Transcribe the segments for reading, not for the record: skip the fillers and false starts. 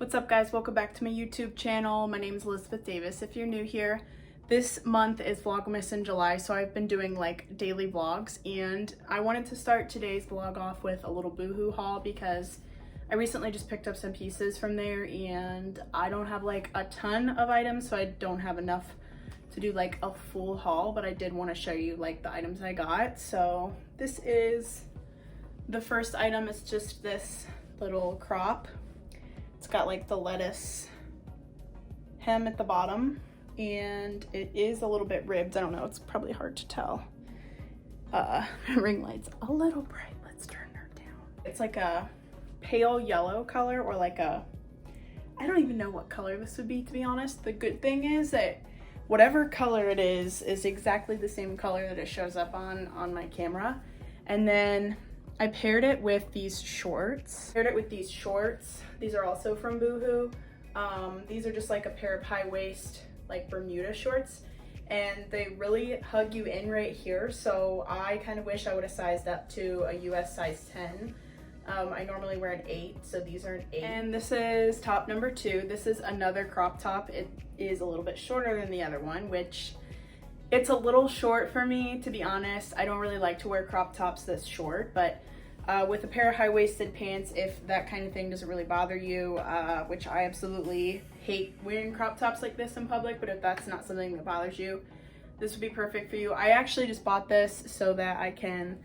What's up guys, welcome back to my YouTube channel. My name is Elizabeth Davis if you're new here. This month is Vlogmas in July, so I've been doing like daily vlogs, and I wanted to start today's vlog off with a little Boohoo haul because I recently just picked up some pieces from there and I don't have like a ton of items, so I don't have enough to do like a full haul, but I did want to show you like the items I got. So this is the first item. It's just this little crop. It's got like the lettuce hem at the bottom and it is a little bit ribbed. I don't know, it's probably hard to tell. Ring light's a little bright. Let's turn her down. It's like a pale yellow color, or like a, I don't even know what color this would be, to be honest. The good thing is that whatever color it is exactly the same color that it shows up on my camera. And then I paired it with these shorts. These are also from Boohoo. These are just like a pair of high waist, like Bermuda shorts, and they really hug you in right here. So I kind of wish I would have sized up to a US size 10. I normally wear an 8, so these are an 8. And this is top number 2. This is another crop top. It is a little bit shorter than the other one, which it's a little short for me, to be honest. I don't really like to wear crop tops this short, but with a pair of high-waisted pants, if that kind of thing doesn't really bother you, which I absolutely hate wearing crop tops like this in public, but if that's not something that bothers you, this would be perfect for you. I actually just bought this so that I can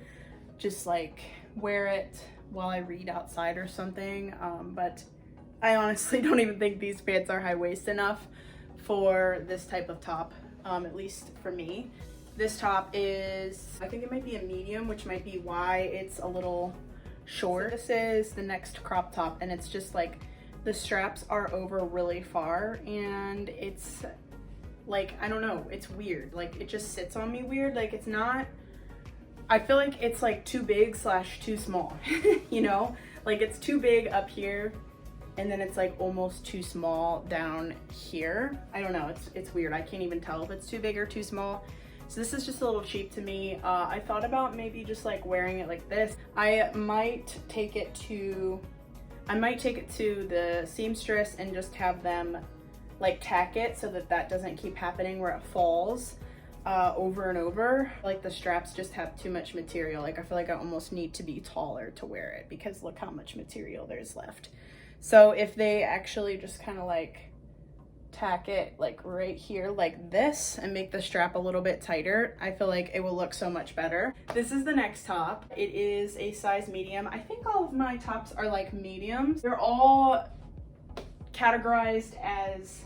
just like wear it while I read outside or something, but I honestly don't even think these pants are high-waist enough for this type of top, at least for me. This top is, I think it might be a medium, which might be why it's a little short. So this is the next crop top, and it's just like the straps are over really far, and it's like, I don't know, it's weird. Like it just sits on me weird. Like it's not, I feel like it's like too big / too small, you know? Like it's too big up here, and then it's like almost too small down here. I don't know, it's weird. I can't even tell if it's too big or too small. So this is just a little cheap to me. I thought about maybe just like wearing it like this. I might take it to the seamstress and just have them like tack it so that that doesn't keep happening where it falls over and over. Like the straps just have too much material. Like I feel like I almost need to be taller to wear it because look how much material there's left. So if they actually just kind of like tack it like right here like this and make the strap a little bit tighter, I feel like it will look so much better. This is the next top. It is a size medium. I think all of my tops are like mediums. They're all categorized as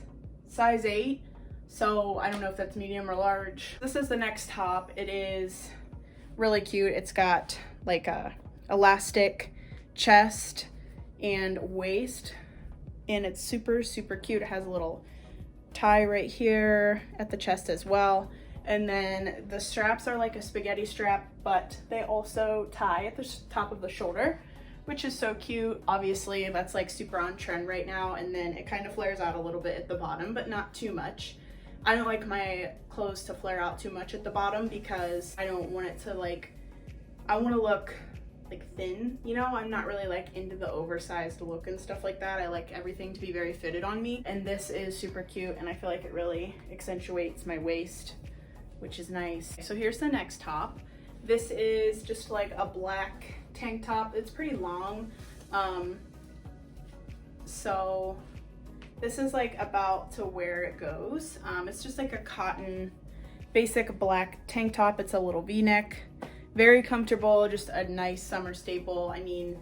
size 8, so I don't know if that's medium or large. This is the next top. It is really cute. It's got like a elastic chest and waist, and it's super cute. It has a little tie right here at the chest as well, and then the straps are like a spaghetti strap, but they also tie at the top of the shoulder, which is so cute. Obviously that's like super on trend right now, and then it kind of flares out a little bit at the bottom, but not too much. I don't like my clothes to flare out too much at the bottom because I don't want it to like, I want to look like thin, you know? I'm not really like into the oversized look and stuff like that. I like everything to be very fitted on me, and this is super cute, and I feel like it really accentuates my waist, which is nice. So here's the next top. This is just like a black tank top. It's pretty long, so this is like about to where it goes. It's just like a cotton basic black tank top. It's a little v-neck. Very comfortable, just a nice summer staple. I mean,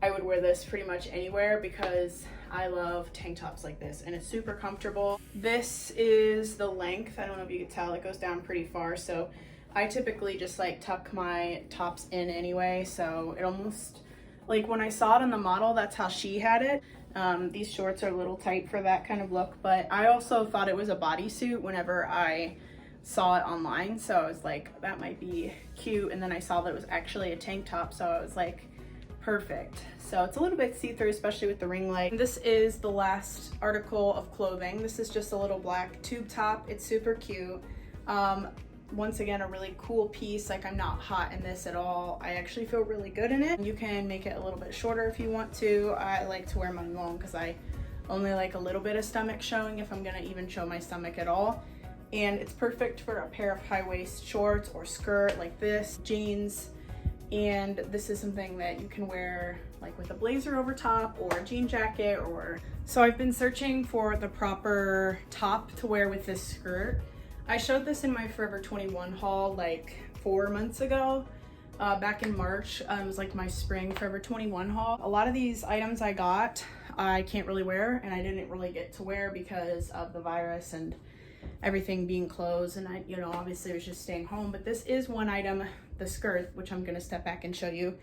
I would wear this pretty much anywhere because I love tank tops like this, and it's super comfortable. This is the length. I don't know if you can tell, it goes down pretty far, so I typically just like tuck my tops in anyway, so it almost, like when I saw it on the model, that's how she had it. These shorts are a little tight for that kind of look, but I also thought it was a bodysuit whenever I saw it online, so I was like, that might be cute, and then I saw that it was actually a tank top, so I was like, perfect. So it's a little bit see-through, especially with the ring light. This is the last article of clothing. This is just a little black tube top. It's super cute. Once again, a really cool piece. Like, I'm not hot in this at all. I actually feel really good in it. You can make it a little bit shorter if you want to. I like to wear mine long because I only like a little bit of stomach showing, if I'm gonna even show my stomach at all. And it's perfect for a pair of high-waist shorts or skirt like this, jeans. And this is something that you can wear like with a blazer over top or a jean jacket or... So I've been searching for the proper top to wear with this skirt. I showed this in my Forever 21 haul like 4 months ago. Back in March, it was like my spring Forever 21 haul. A lot of these items I got, I can't really wear, and I didn't really get to wear because of the virus and everything being closed, and I, you know, obviously was just staying home. But this is one item, the skirt, which I'm gonna step back and show you,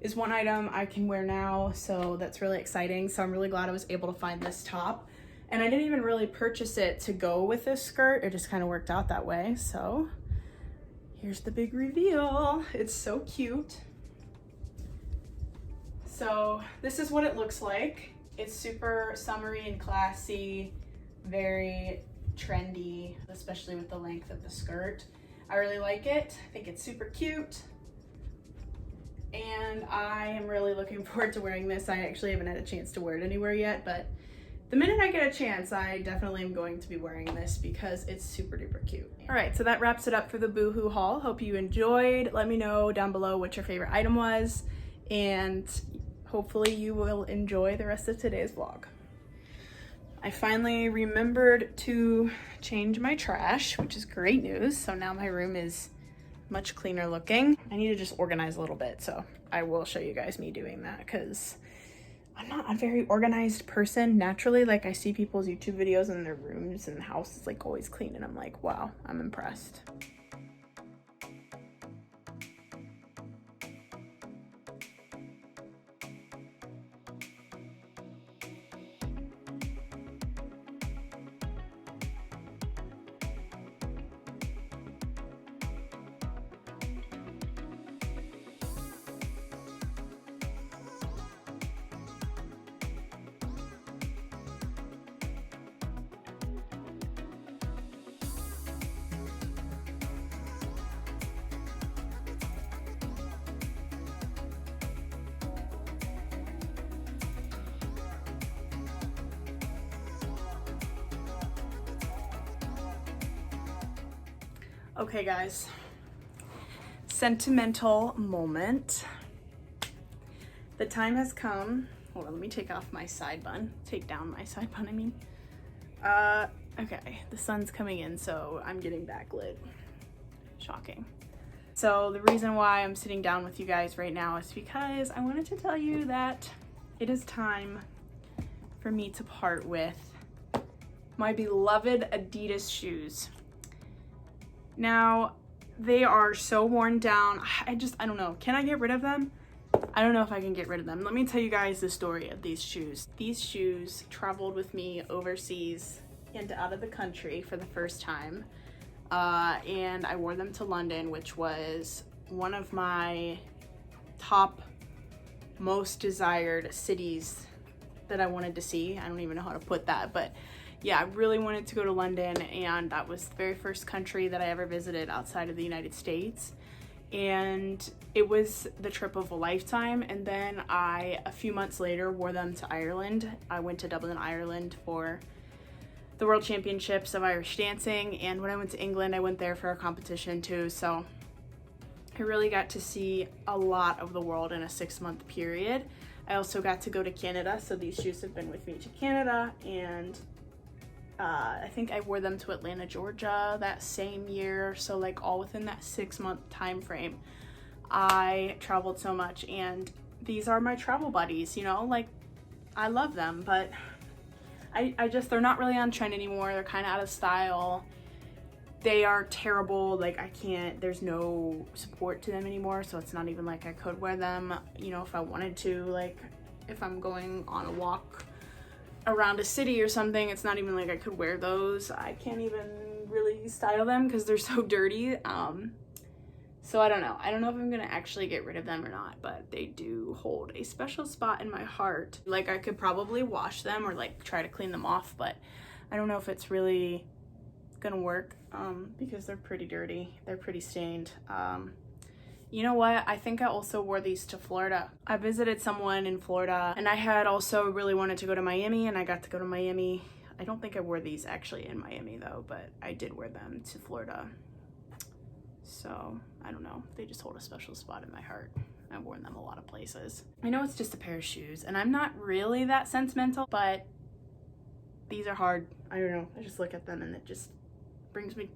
is one item I can wear now, so that's really exciting. So I'm really glad I was able to find this top. And I didn't even really purchase it to go with this skirt, it just kind of worked out that way. So here's the big reveal. It's so cute. So this is what it looks like. It's super summery and classy, very trendy, especially with the length of the skirt. I really like it. I think it's super cute. And I am really looking forward to wearing this. I actually haven't had a chance to wear it anywhere yet, but the minute I get a chance, I definitely am going to be wearing this because it's super duper cute. All right, so that wraps it up for the Boohoo haul. Hope you enjoyed. Let me know down below what your favorite item was, and hopefully you will enjoy the rest of today's vlog. I finally remembered to change my trash, which is great news. So now my room is much cleaner looking. I need to just organize a little bit, so I will show you guys me doing that because I'm not a very organized person naturally. Like, I see people's YouTube videos and their rooms and the house is like always clean, and I'm like, wow, I'm impressed. Okay guys, sentimental moment. The time has come. Hold on, let me take off my side bun. Take down my side bun, I mean. Okay, the sun's coming in, so I'm getting backlit. Shocking. So the reason why I'm sitting down with you guys right now is because I wanted to tell you that it is time for me to part with my beloved Adidas shoes. Now, they are so worn down. I don't know. Can I get rid of them? I don't know if I can get rid of them. Let me tell you guys the story of these shoes. These shoes traveled with me overseas and out of the country for the first time. And I wore them to London, which was one of my top most desired cities that I wanted to see. I don't even know how to put that, but yeah, I really wanted to go to London, and that was the very first country that I ever visited outside of the United States. And it was the trip of a lifetime. And then a few months later, wore them to Ireland. I went to Dublin, Ireland for the World Championships of Irish Dancing. And when I went to England, I went there for a competition too. So I really got to see a lot of the world in a 6-month period. I also got to go to Canada. So these shoes have been with me to Canada, and I think I wore them to Atlanta, Georgia that same year. So like all within that 6-month time frame, I traveled so much, and these are my travel buddies, you know, like I love them, but they're not really on trend anymore. They're kind of out of style. They are terrible. Like there's no support to them anymore. So it's not even like I could wear them, you know, if I wanted to, like if I'm going on a walk around a city or something, it's not even like I could wear those. I can't even really style them because they're so dirty. So I don't know if I'm gonna actually get rid of them or not, but they do hold a special spot in my heart. Like I could probably wash them or like try to clean them off, but I don't know if it's really gonna work because they're pretty dirty, they're pretty stained. You know what? I think I also wore these to Florida. I visited someone in Florida and I had also really wanted to go to Miami, and I got to go to Miami. I don't think I wore these actually in Miami though, but I did wear them to Florida. So I don't know, they just hold a special spot in my heart. I've worn them a lot of places. I know it's just a pair of shoes and I'm not really that sentimental, but these are hard. I don't know, I just look at them and it just brings me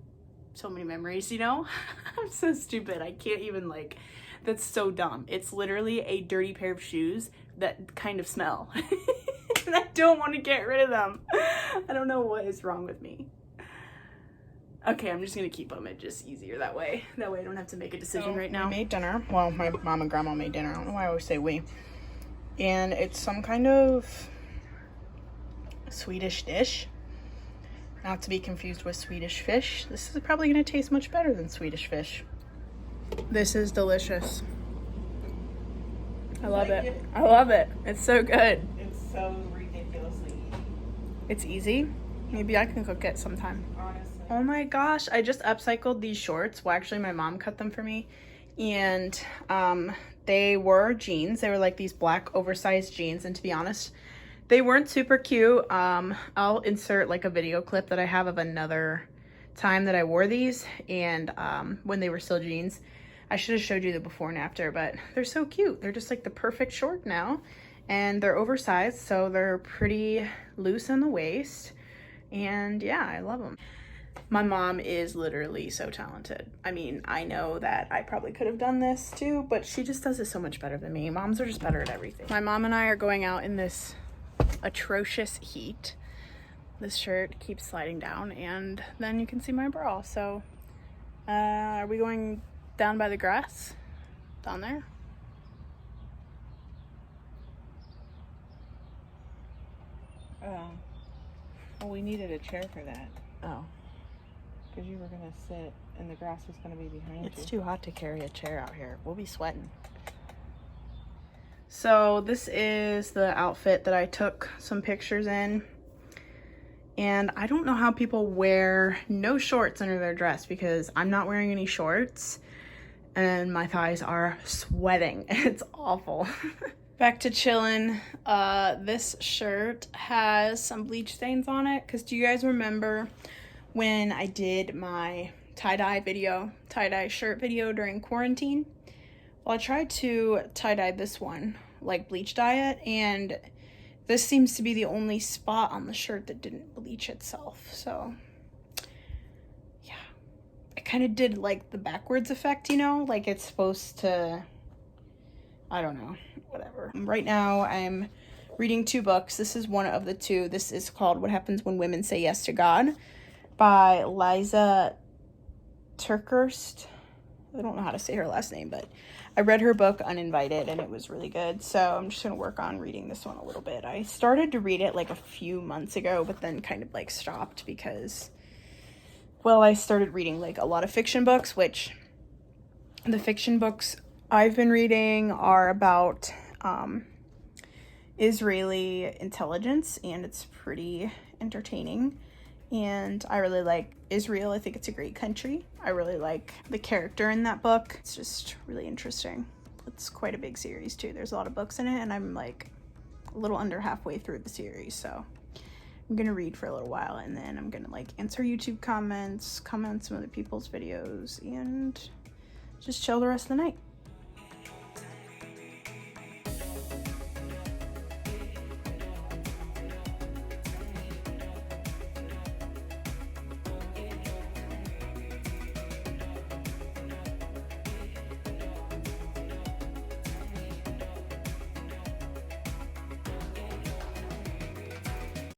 so many memories, you know? I'm so stupid. I can't even, like, that's so dumb. It's literally a dirty pair of shoes that kind of smell. And I don't want to get rid of them. I don't know what is wrong with me. Okay, I'm just gonna keep them. It's just easier that way. That way I don't have to make a decision right now. We made dinner. Well, my mom and grandma made dinner. I don't know why I always say we. And it's some kind of Swedish dish. Not to be confused with Swedish fish. This is probably going to taste much better than Swedish fish. This is delicious. I love it. I love it. It's so good. It's so ridiculously easy. It's easy? Maybe I can cook it sometime. Honestly. Oh my gosh, I just upcycled these shorts. Well, actually my mom cut them for me. And they were jeans. They were like these black oversized jeans. And to be honest, they weren't super cute. I'll insert like a video clip that I have of another time that I wore these, and when they were still jeans. I should have showed you the before and after, but they're so cute. They're just like the perfect short now, and they're oversized, so they're pretty loose in the waist, and yeah, I love them. My mom is literally so talented. I mean, I know that I probably could have done this too, but she just does it so much better than me. Moms are just better at everything. My mom and I are going out in this atrocious heat. This shirt keeps sliding down, and then you can see my bra. So are we going down by the grass down there? Well, we needed a chair for that Oh, because you were gonna sit and the grass was gonna be behind you. it's too hot to carry a chair out here. We'll be sweating. So this is the outfit that I took some pictures in, and I don't know how people wear no shorts under their dress, because I'm not wearing any shorts and my thighs are sweating. It's awful. Back to chilling. This shirt has some bleach stains on it, because do you guys remember when I did my tie-dye shirt video during quarantine? Well, I tried to tie-dye this one, like bleach dye it, and this seems to be the only spot on the shirt that didn't bleach itself. So yeah, I kind of did like the backwards effect, you know, like it's supposed to, I don't know, whatever. Right now I'm reading 2 books. This is one of the 2. This is called What Happens When Women Say Yes to God by Liza Turkhurst. I don't know how to say her last name, but I read her book Uninvited and it was really good. So I'm just going to work on reading this one a little bit. I started to read it like a few months ago, but then kind of like stopped because, well, I started reading like a lot of fiction books, which the fiction books I've been reading are about Israeli intelligence, and it's pretty entertaining. And I really like Israel. I think it's a great country. I really like the character in that book. It's just really interesting. It's quite a big series too. There's a lot of books in it, and I'm like a little under halfway through the series. So I'm gonna read for a little while, and then I'm gonna like answer YouTube comments, comment on some other people's videos, and just chill the rest of the night.